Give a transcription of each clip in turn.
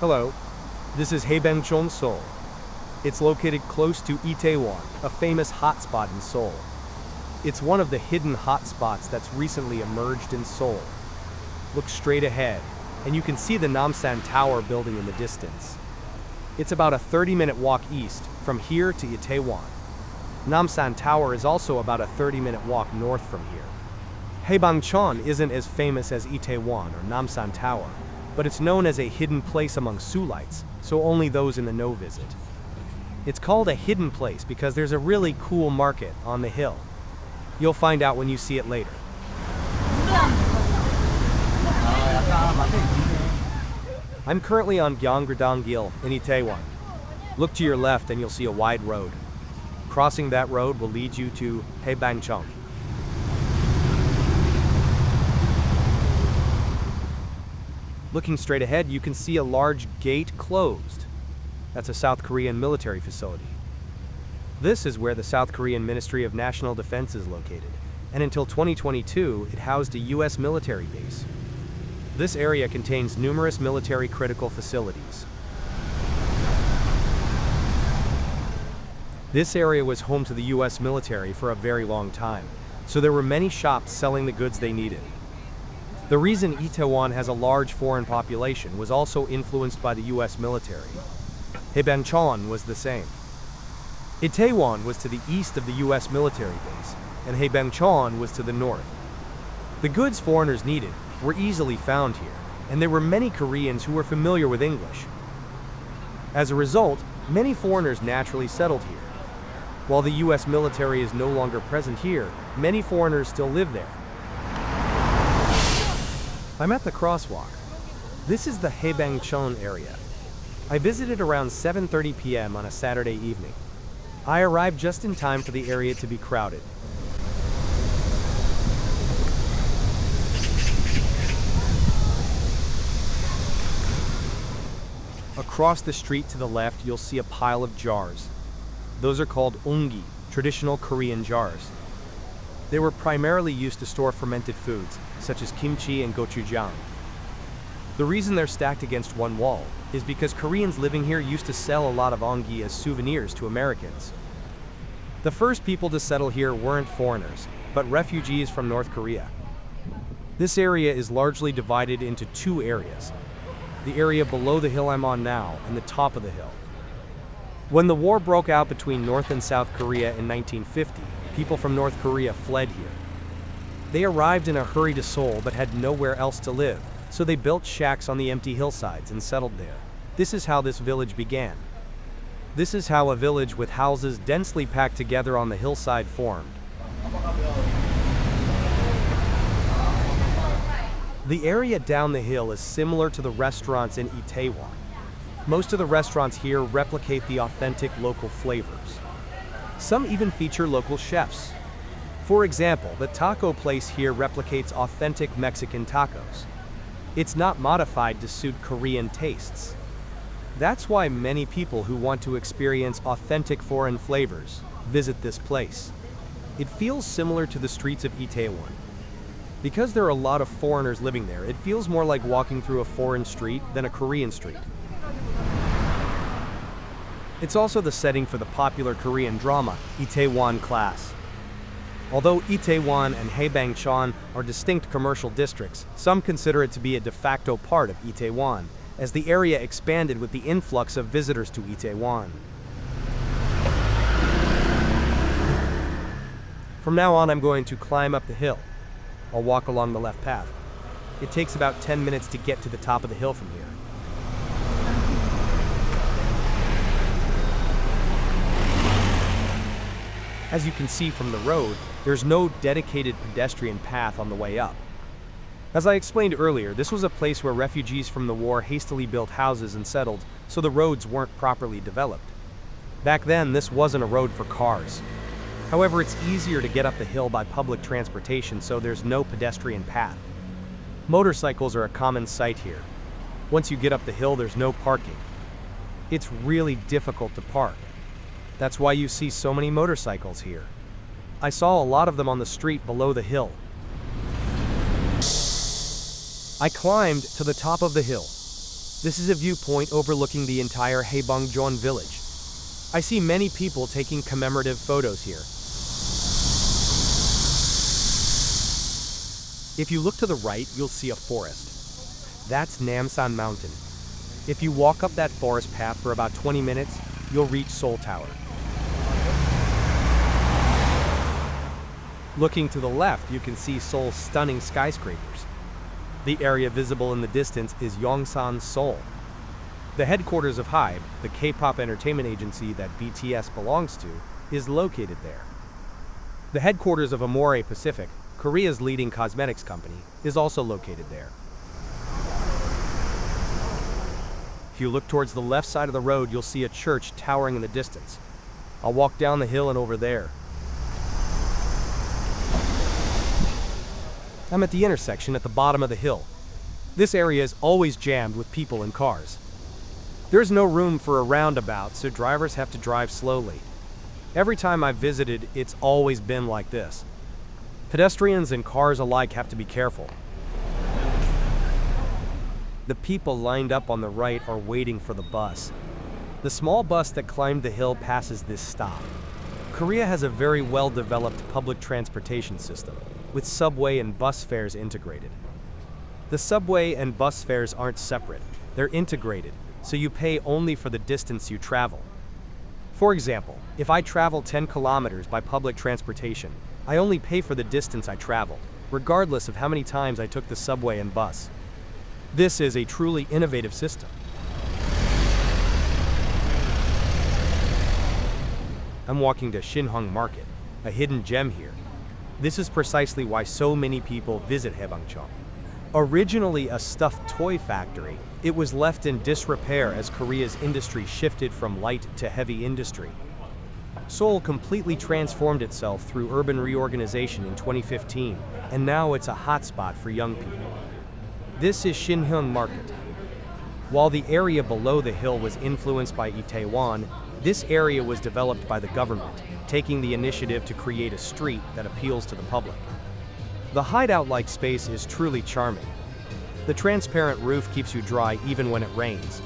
Hello, this is Haebangchon, Seoul. It's located close to Itaewon, a famous hotspot in Seoul. It's one of the hidden hotspots that's recently emerged in Seoul. Look straight ahead, and you can see the Namsan Tower building in the distance. It's about a 30-minute walk east from here to Itaewon. Namsan Tower is also about a 30-minute walk north from here. Haebangchon isn't as famous as Itaewon or Namsan Tower, but it's known as a hidden place among Seoulites, so only those in the know visit. It's called a hidden place because there's a really cool market on the hill. You'll find out when you see it later. I'm currently on Gyeongradong-gil in Itaewon. Look to your left and you'll see a wide road. Crossing that road will lead you to Haebangchon. Looking straight ahead, you can see a large gate closed. That's a South Korean military facility. This is where the South Korean Ministry of National Defense is located, and until 2022, it housed a U.S. military base. This area contains numerous military critical facilities. This area was home to the U.S. military for a very long time, so there were many shops selling the goods they needed. The reason Itaewon has a large foreign population was also influenced by the U.S. military. Haebangchon was the same. Itaewon was to the east of the U.S. military base, and Haebangchon was to the north. The goods foreigners needed were easily found here, and there were many Koreans who were familiar with English. As a result, many foreigners naturally settled here. While the U.S. military is no longer present here, many foreigners still live there. I'm at the crosswalk. This is the Haebangchon area. I visited around 7:30 p.m. on a Saturday evening. I arrived just in time for the area to be crowded. Across the street to the left, you'll see a pile of jars. Those are called ongi, traditional Korean jars. They were primarily used to store fermented foods, such as kimchi and gochujang. The reason they're stacked against one wall is because Koreans living here used to sell a lot of ongi as souvenirs to Americans. The first people to settle here weren't foreigners, but refugees from North Korea. This area is largely divided into two areas: the area below the hill I'm on now and the top of the hill. When the war broke out between North and South Korea in 1950, people from North Korea fled here. They arrived in a hurry to Seoul but had nowhere else to live, so they built shacks on the empty hillsides and settled there. This is how this village began. This is how a village with houses densely packed together on the hillside formed. The area down the hill is similar to the restaurants in Itaewon. Most of the restaurants here replicate the authentic local flavors. Some even feature local chefs. For example, the taco place here replicates authentic Mexican tacos. It's not modified to suit Korean tastes. That's why many people who want to experience authentic foreign flavors visit this place. It feels similar to the streets of Itaewon. Because there are a lot of foreigners living there, it feels more like walking through a foreign street than a Korean street. It's also the setting for the popular Korean drama, Itaewon Class. Although Itaewon and Haebangchon are distinct commercial districts, some consider it to be a de facto part of Itaewon, as the area expanded with the influx of visitors to Itaewon. From now on, I'm going to climb up the hill. I'll walk along the left path. It takes about 10 minutes to get to the top of the hill from here. As you can see from the road, there's no dedicated pedestrian path on the way up. As I explained earlier, this was a place where refugees from the war hastily built houses and settled, so the roads weren't properly developed. Back then, this wasn't a road for cars. However, it's easier to get up the hill by public transportation, so there's no pedestrian path. Motorcycles are a common sight here. Once you get up the hill, there's no parking. It's really difficult to park. That's why you see so many motorcycles here. I saw a lot of them on the street below the hill. I climbed to the top of the hill. This is a viewpoint overlooking the entire Haebangjeon village. I see many people taking commemorative photos here. If you look to the right, you'll see a forest. That's Namsan Mountain. If you walk up that forest path for about 20 minutes, you'll reach Seoul Tower. Looking to the left, you can see Seoul's stunning skyscrapers. The area visible in the distance is Yongsan, Seoul. The headquarters of HYBE, the K-pop entertainment agency that BTS belongs to, is located there. The headquarters of Amore Pacific, Korea's leading cosmetics company, is also located there. If you look towards the left side of the road, you'll see a church towering in the distance. I'll walk down the hill and over there. I'm at the intersection at the bottom of the hill. This area is always jammed with people and cars. There's no room for a roundabout, so drivers have to drive slowly. Every time I've visited, it's always been like this. Pedestrians and cars alike have to be careful. The people lined up on the right are waiting for the bus. The small bus that climbed the hill passes this stop. Korea has a very well-developed public transportation system, with subway and bus fares integrated. The subway and bus fares aren't separate, they're integrated, so you pay only for the distance you travel. For example, if I travel 10 kilometers by public transportation, I only pay for the distance I travel, regardless of how many times I took the subway and bus. This is a truly innovative system. I'm walking to Shinhung Market, a hidden gem here. This is precisely why so many people visit Haebangjeon. Originally a stuffed toy factory, it was left in disrepair as Korea's industry shifted from light to heavy industry. Seoul completely transformed itself through urban reorganization in 2015, and now it's a hotspot for young people. This is Shinhung Market. While the area below the hill was influenced by Itaewon, this area was developed by the government, taking the initiative to create a street that appeals to the public. The hideout-like space is truly charming. The transparent roof keeps you dry even when it rains.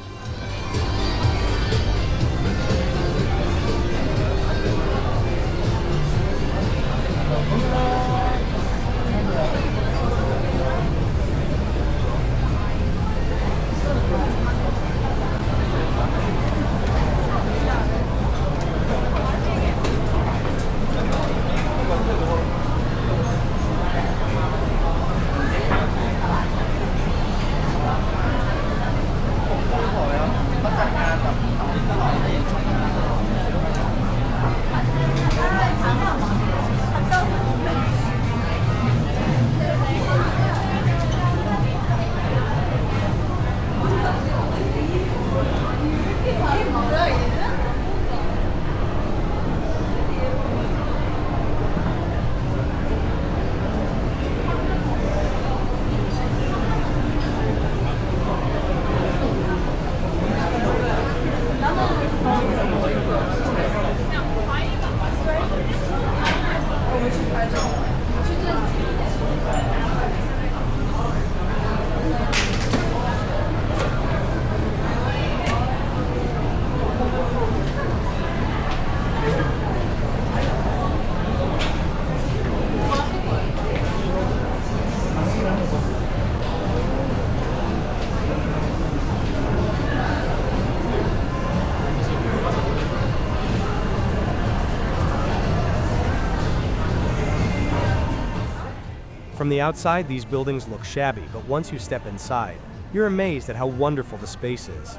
From the outside, these buildings look shabby, but once you step inside, you're amazed at how wonderful the space is.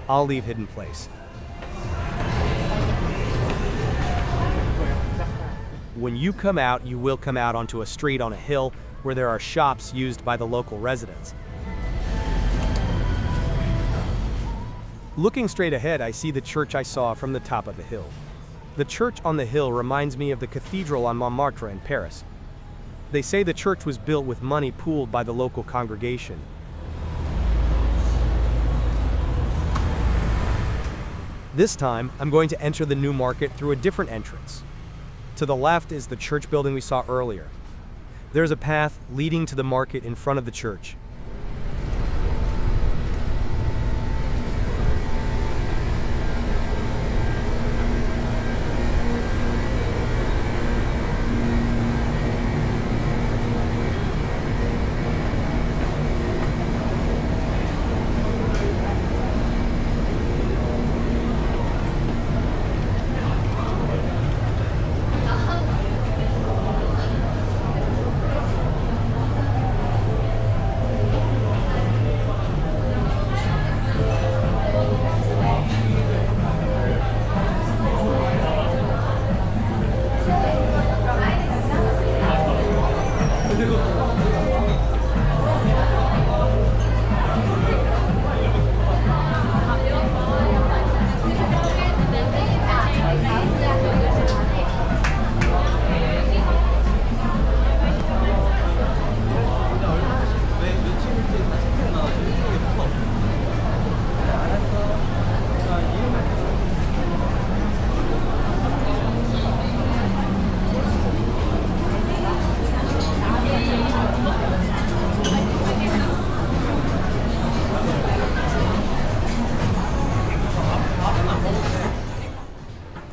I'll leave Hidden Place. When you come out, you will come out onto a street on a hill where there are shops used by the local residents. Looking straight ahead, I see the church I saw from the top of the hill. The church on the hill reminds me of the cathedral on Montmartre in Paris. They say the church was built with money pooled by the local congregation. This time, I'm going to enter the new market through a different entrance. To the left is the church building we saw earlier. There's a path leading to the market in front of the church.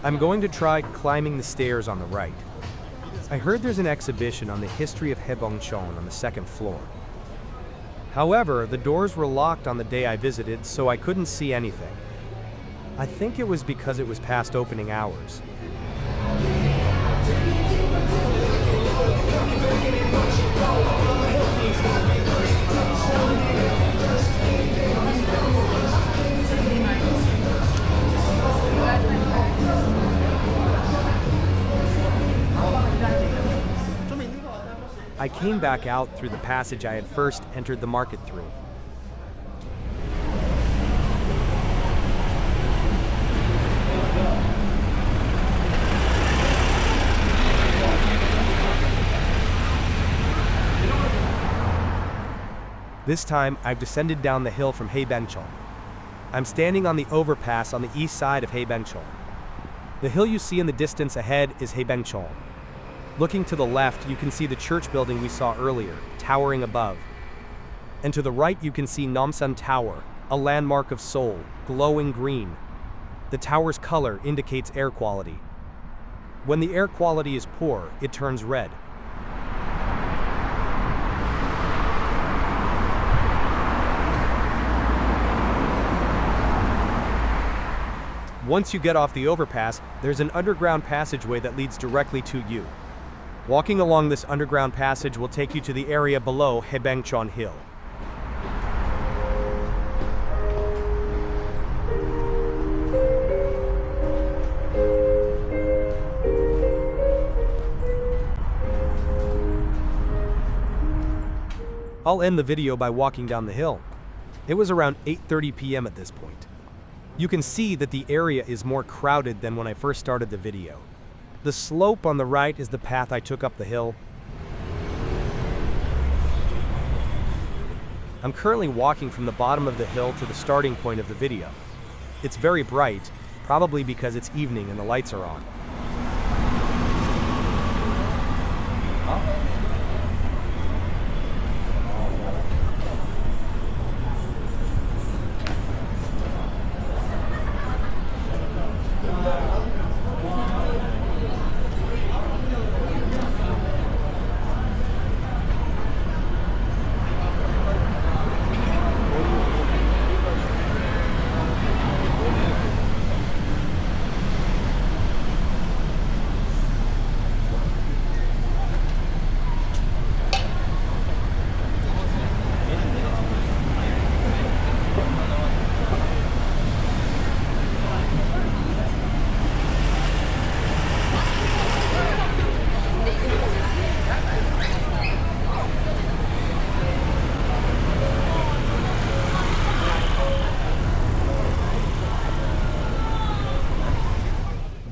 I'm going to try climbing the stairs on the right. I heard there's an exhibition on the history of Haebangchon on the second floor. However, the doors were locked on the day I visited, so I couldn't see anything. I think it was because it was past opening hours. I came back out through the passage I had first entered the market through. This time, I've descended down the hill from Haebangchon. I'm standing on the overpass on the east side of Haebangchon. The hill you see in the distance ahead is Haebangchon. Looking to the left, you can see the church building we saw earlier, towering above. And to the right, you can see Namsan Tower, a landmark of Seoul, glowing green. The tower's color indicates air quality. When the air quality is poor, it turns red. Once you get off the overpass, there's an underground passageway that leads directly to you. Walking along this underground passage will take you to the area below Haebangchon Hill. I'll end the video by walking down the hill. It was around 8:30 p.m. at this point. You can see that the area is more crowded than when I first started the video. The slope on the right is the path I took up the hill. I'm currently walking from the bottom of the hill to the starting point of the video. It's very bright, probably because it's evening and the lights are on.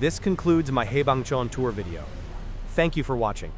This concludes my Haebangchon tour video. Thank you for watching.